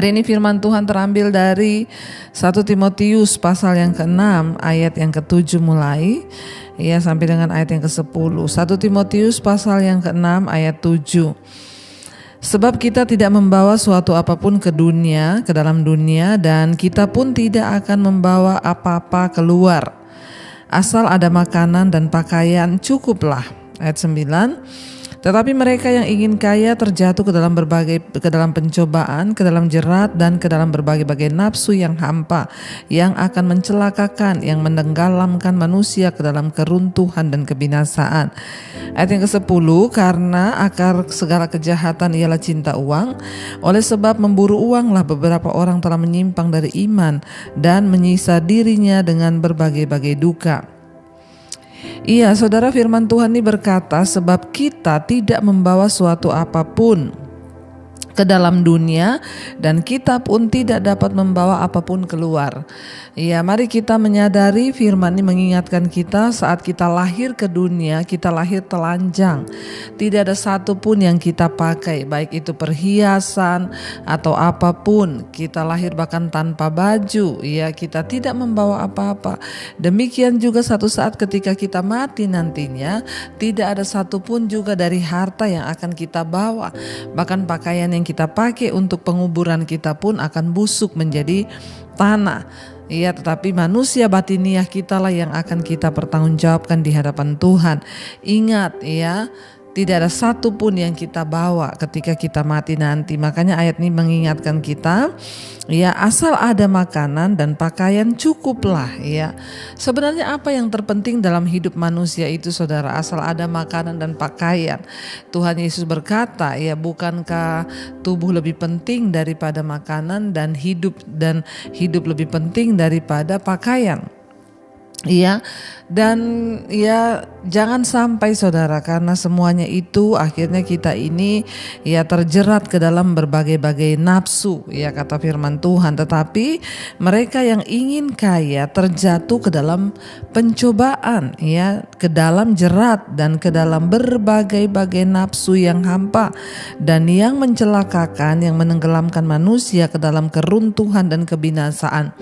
Hari ini firman Tuhan terambil dari 1 Timotius pasal yang ke-6 ayat yang ke-7 mulai sampai dengan ayat yang ke-10. 1 Timotius pasal yang ke-6 ayat 7. Sebab kita tidak membawa suatu apapun ke dalam dunia, dan kita pun tidak akan membawa apa-apa keluar. Asal ada makanan dan pakaian cukuplah. Ayat 9. Tetapi mereka yang ingin kaya terjatuh ke dalam pencobaan, ke dalam jerat, dan ke dalam berbagai-bagai nafsu yang hampa, yang akan mencelakakan, yang menenggelamkan manusia ke dalam keruntuhan dan kebinasaan. Ayat yang ke-10, karena akar segala kejahatan ialah cinta uang. Oleh sebab memburu uanglah beberapa orang telah menyimpang dari iman dan menyiksa dirinya dengan berbagai-bagai duka. Iya, saudara, firman Tuhan ini berkata, sebab kita tidak membawa suatu apapun ke dalam dunia, dan kita pun tidak dapat membawa apapun keluar. Ya, mari kita menyadari firman ini mengingatkan kita saat kita lahir ke dunia, kita lahir telanjang. Tidak ada satu pun yang kita pakai, baik itu perhiasan atau apapun. Kita lahir bahkan tanpa baju, ya, kita tidak membawa apa-apa. Demikian juga satu saat ketika kita mati nantinya, tidak ada satu pun juga dari harta yang akan kita bawa. Bahkan pakaian yang kita pakai untuk penguburan kita pun akan busuk menjadi tanah. Ya, tetapi manusia batiniah kitalah yang akan kita pertanggungjawabkan di hadapan Tuhan. Ingat ya, tidak ada satu pun yang kita bawa ketika kita mati nanti. Makanya ayat ini mengingatkan kita, ya, asal ada makanan dan pakaian cukuplah, ya. Sebenarnya apa yang terpenting dalam hidup manusia itu, saudara? Asal ada makanan dan pakaian. Tuhan Yesus berkata, ya, bukankah tubuh lebih penting daripada makanan, dan hidup lebih penting daripada pakaian? Iya, dan ya jangan sampai, saudara, karena semuanya itu akhirnya kita ini ya terjerat ke dalam berbagai-bagai nafsu, ya, kata firman Tuhan. Tetapi mereka yang ingin kaya terjatuh ke dalam pencobaan, ya, ke dalam jerat dan ke dalam berbagai-bagai nafsu yang hampa dan yang mencelakakan, yang menenggelamkan manusia ke dalam keruntuhan dan kebinasaan.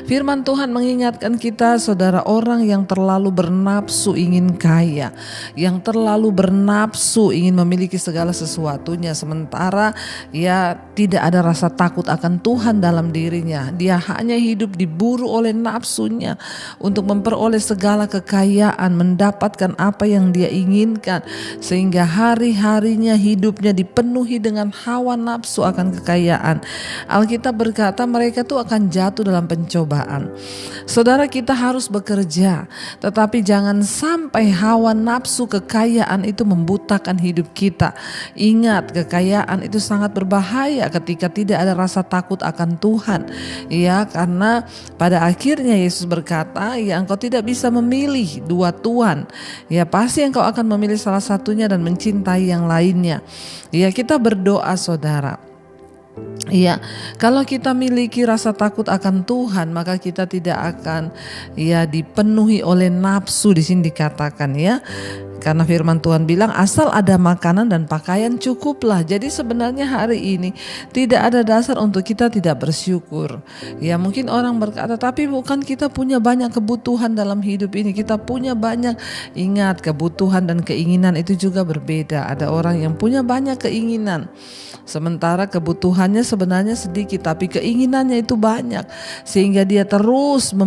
Firman Tuhan mengingatkan kita, saudara, orang yang terlalu bernafsu ingin kaya, yang terlalu bernafsu ingin memiliki segala sesuatunya, sementara ya tidak ada rasa takut akan Tuhan dalam dirinya. Dia hanya hidup diburu oleh nafsunya untuk memperoleh segala kekayaan, mendapatkan apa yang dia inginkan, sehingga hari-harinya hidupnya dipenuhi dengan hawa nafsu akan kekayaan. Alkitab berkata mereka tuh akan jatuh dalam pencobaan. Saudara, kita harus bekerja, tetapi jangan sampai hawa nafsu kekayaan itu membutakan hidup kita. Ingat, kekayaan itu sangat berbahaya ketika tidak ada rasa takut akan Tuhan. Ya, karena pada akhirnya Yesus berkata, ya, engkau tidak bisa memilih dua tuan. Ya, pasti engkau akan memilih salah satunya dan mencintai yang lainnya. Ya, kita berdoa, saudara. Iya, kalau kita miliki rasa takut akan Tuhan, maka kita tidak akan ya dipenuhi oleh nafsu. Di sini dikatakan, ya, karena firman Tuhan bilang asal ada makanan dan pakaian cukuplah. Jadi sebenarnya hari ini tidak ada dasar untuk kita tidak bersyukur. Ya, mungkin orang berkata, tapi bukan kita punya banyak kebutuhan dalam hidup ini, kita punya banyak. Ingat, kebutuhan dan keinginan itu juga berbeda. Ada orang yang punya banyak keinginan, sementara kebutuhannya sebenarnya sedikit, tapi keinginannya itu banyak, sehingga dia terus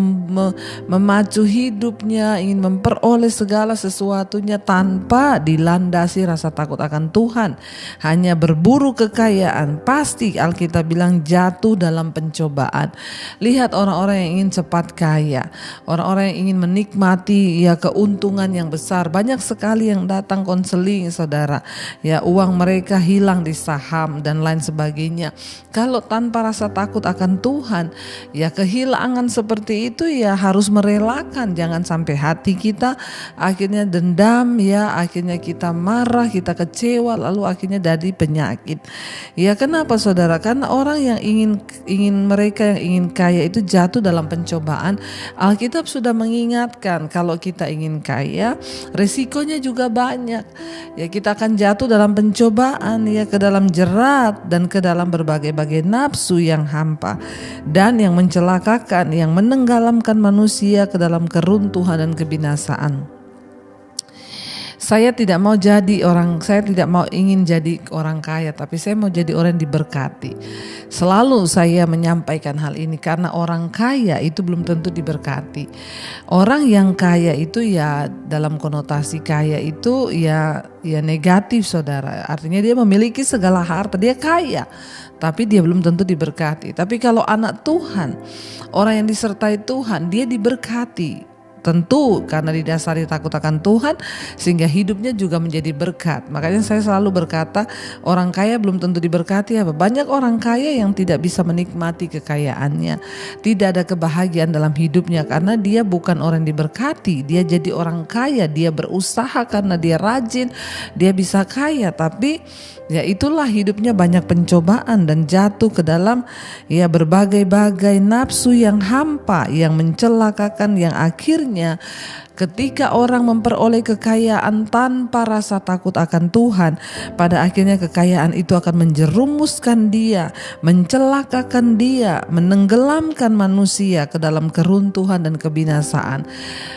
memacu hidupnya, ingin memperoleh segala sesuatunya tanpa dilandasi rasa takut akan Tuhan. Hanya berburu kekayaan, pasti Alkitab bilang jatuh dalam pencobaan. Lihat orang-orang yang ingin cepat kaya, orang-orang yang ingin menikmati ya keuntungan yang besar. Banyak sekali yang datang konseling, saudara. Ya, uang mereka hilang di saham dan lain sebagainya. Kalau tanpa rasa takut akan Tuhan, ya kehilangan seperti itu ya harus merelakan. Jangan sampai hati kita akhirnya dendam, ya akhirnya kita marah, kita kecewa, lalu akhirnya jadi penyakit. Ya kenapa saudara? Karena orang yang mereka yang ingin kaya itu jatuh dalam pencobaan. Alkitab sudah mengingatkan kalau kita ingin kaya, resikonya juga banyak. Ya kita akan jatuh dalam pencobaan, ya ke dalam jerat dan ke dalam berbagai-bagai nafsu yang hampa dan yang mencelakakan, yang menenggelamkan manusia ke dalam keruntuhan dan kebinasaan. Saya tidak mau ingin jadi orang kaya, tapi saya mau jadi orang yang diberkati. Selalu saya menyampaikan hal ini karena orang kaya itu belum tentu diberkati. Orang yang kaya itu ya dalam konotasi kaya itu ya negatif saudara. Artinya dia memiliki segala harta, dia kaya, tapi dia belum tentu diberkati. Tapi kalau anak Tuhan, orang yang disertai Tuhan, dia diberkati. Tentu karena didasari takut akan Tuhan sehingga hidupnya juga menjadi berkat. Makanya saya selalu berkata orang kaya belum tentu diberkati apa? Banyak orang kaya yang tidak bisa menikmati kekayaannya. Tidak ada kebahagiaan dalam hidupnya karena dia bukan orang yang diberkati. Dia jadi orang kaya, dia berusaha karena dia rajin, dia bisa kaya, tapi ya itulah hidupnya banyak pencobaan dan jatuh ke dalam ya berbagai-bagai nafsu yang hampa, yang mencelakakan, yang akhirnya ketika orang memperoleh kekayaan tanpa rasa takut akan Tuhan, pada akhirnya kekayaan itu akan menjerumuskan dia, mencelakakan dia, menenggelamkan manusia ke dalam keruntuhan dan kebinasaan.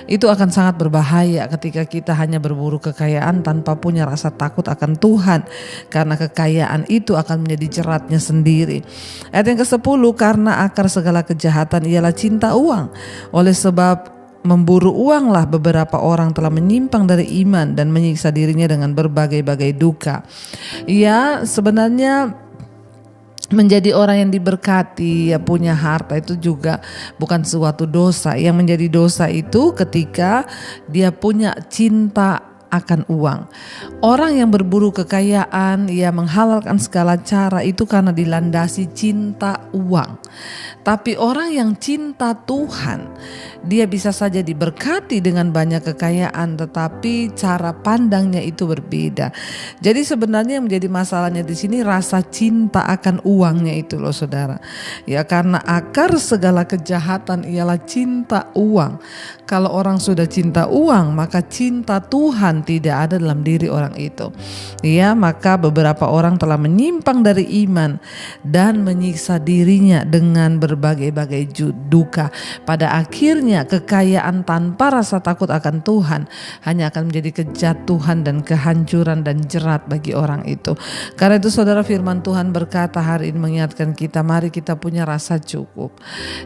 Itu akan sangat berbahaya ketika kita hanya berburu kekayaan tanpa punya rasa takut akan Tuhan, karena kekayaan itu akan menjadi jeratnya sendiri. Ayat yang ke-10, karena akar segala kejahatan ialah cinta uang. Oleh sebab memburu uanglah beberapa orang telah menyimpang dari iman dan menyiksa dirinya dengan berbagai-bagai duka. Ya sebenarnya menjadi orang yang diberkati, ya punya harta itu juga bukan suatu dosa. Yang menjadi dosa itu ketika dia punya cinta akan uang. Orang yang berburu kekayaan, ia menghalalkan segala cara itu karena dilandasi cinta uang. Tapi orang yang cinta Tuhan, dia bisa saja diberkati dengan banyak kekayaan, tetapi cara pandangnya itu berbeda. Jadi sebenarnya yang menjadi masalahnya di sini rasa cinta akan uangnya itu loh saudara. Ya karena akar segala kejahatan ialah cinta uang. Kalau orang sudah cinta uang, maka cinta Tuhan tidak ada dalam diri orang itu. Ya, maka beberapa orang telah menyimpang dari iman dan menyiksa dirinya dengan berbagai-bagai duka. Pada akhirnya kekayaan tanpa rasa takut akan Tuhan hanya akan menjadi kejatuhan dan kehancuran dan jerat bagi orang itu. Karena itu saudara, firman Tuhan berkata hari ini mengingatkan kita, mari kita punya rasa cukup.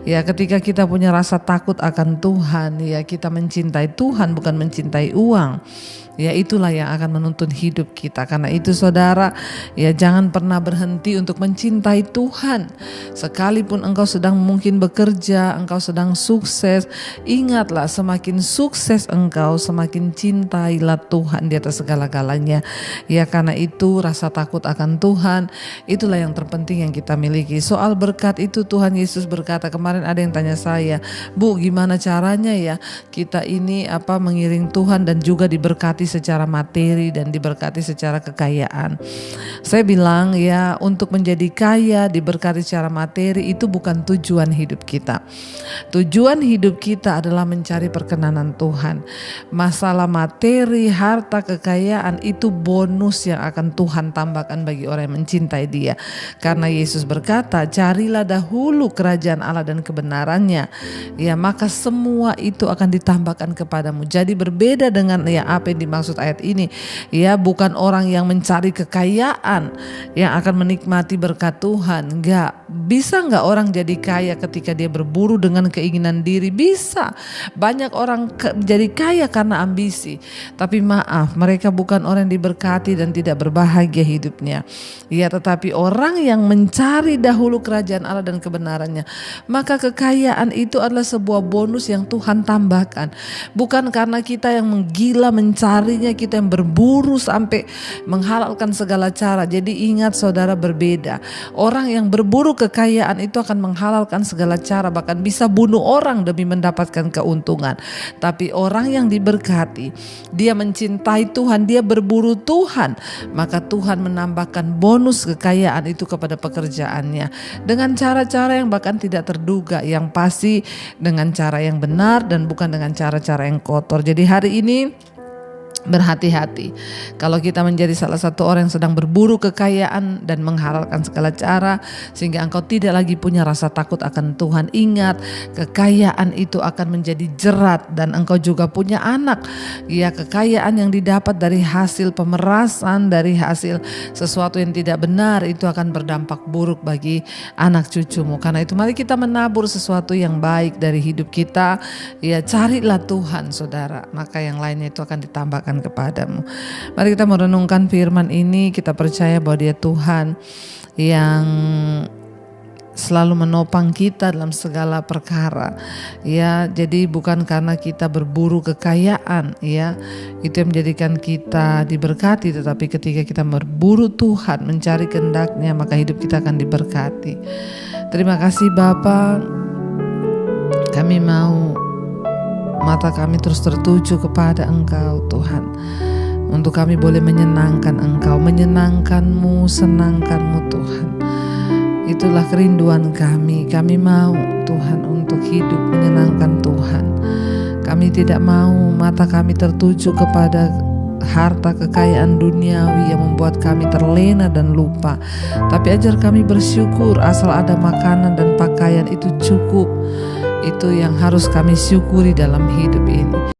Ya, ketika kita punya rasa takut akan Tuhan, ya kita mencintai Tuhan bukan mencintai uang. Ya itulah yang akan menuntun hidup kita. Karena itu saudara, ya jangan pernah berhenti untuk mencintai Tuhan. Sekalipun engkau sedang mungkin bekerja, engkau sedang sukses, ingatlah semakin sukses engkau, semakin cintailah Tuhan di atas segala-galanya. Ya karena itu rasa takut akan Tuhan, itulah yang terpenting yang kita miliki. Soal berkat itu Tuhan Yesus berkata, kemarin ada yang tanya saya, Bu gimana caranya ya kita ini mengiring Tuhan dan juga diberkati secara materi dan diberkati secara kekayaan. Saya bilang ya, untuk menjadi kaya, diberkati secara materi itu bukan tujuan hidup kita. Tujuan hidup kita adalah mencari perkenanan Tuhan. Masalah materi, harta, kekayaan itu bonus yang akan Tuhan tambahkan bagi orang yang mencintai Dia. Karena Yesus berkata, carilah dahulu kerajaan Allah dan kebenarannya, ya maka semua itu akan ditambahkan kepadamu. Jadi berbeda dengan ya apa yang dimaksud ayat ini, ya bukan orang yang mencari kekayaan yang akan menikmati berkat Tuhan. Bisa nggak orang jadi kaya ketika dia berburu dengan keinginan diri? Bisa. Banyak orang jadi kaya karena ambisi, tapi maaf, mereka bukan orang yang diberkati dan tidak berbahagia hidupnya. Ya, tetapi orang yang mencari dahulu kerajaan Allah dan kebenarannya, maka kekayaan itu adalah sebuah bonus yang Tuhan tambahkan. Bukan karena kita yang menggila mencari harinya kita yang berburu sampai menghalalkan segala cara. Jadi ingat saudara, berbeda. Orang yang berburu kekayaan itu akan menghalalkan segala cara, bahkan bisa bunuh orang demi mendapatkan keuntungan. Tapi orang yang diberkati, dia mencintai Tuhan, dia berburu Tuhan, maka Tuhan menambahkan bonus kekayaan itu kepada pekerjaannya dengan cara-cara yang bahkan tidak terduga, yang pasti dengan cara yang benar dan bukan dengan cara-cara yang kotor. Jadi hari ini berhati-hati kalau kita menjadi salah satu orang yang sedang berburu kekayaan dan menghalalkan segala cara sehingga engkau tidak lagi punya rasa takut akan Tuhan. Ingat, kekayaan itu akan menjadi jerat dan engkau juga punya anak. Ya, kekayaan yang didapat dari hasil pemerasan, dari hasil sesuatu yang tidak benar itu akan berdampak buruk bagi anak cucumu. Karena itu mari kita menabur sesuatu yang baik dari hidup kita. Ya, carilah Tuhan saudara, maka yang lainnya itu akan ditambahkan kepadamu. Mari kita merenungkan firman ini. Kita percaya bahwa Dia Tuhan yang selalu menopang kita dalam segala perkara. Ya, jadi bukan karena kita berburu kekayaan, ya, itu yang menjadikan kita diberkati, tetapi ketika kita berburu Tuhan, mencari kehendak-Nya, maka hidup kita akan diberkati. Terima kasih Bapa. Kami mau mata kami terus tertuju kepada Engkau Tuhan, untuk kami boleh menyenangkan Engkau, menyenangkan-Mu, senangkan-Mu Tuhan. Itulah kerinduan kami. Kami mau Tuhan untuk hidup menyenangkan Tuhan. Kami tidak mau mata kami tertuju kepada harta kekayaan duniawi yang membuat kami terlena dan lupa. Tapi ajar kami bersyukur, asal ada makanan dan pakaian itu cukup. Itu yang harus kami syukuri dalam hidup ini.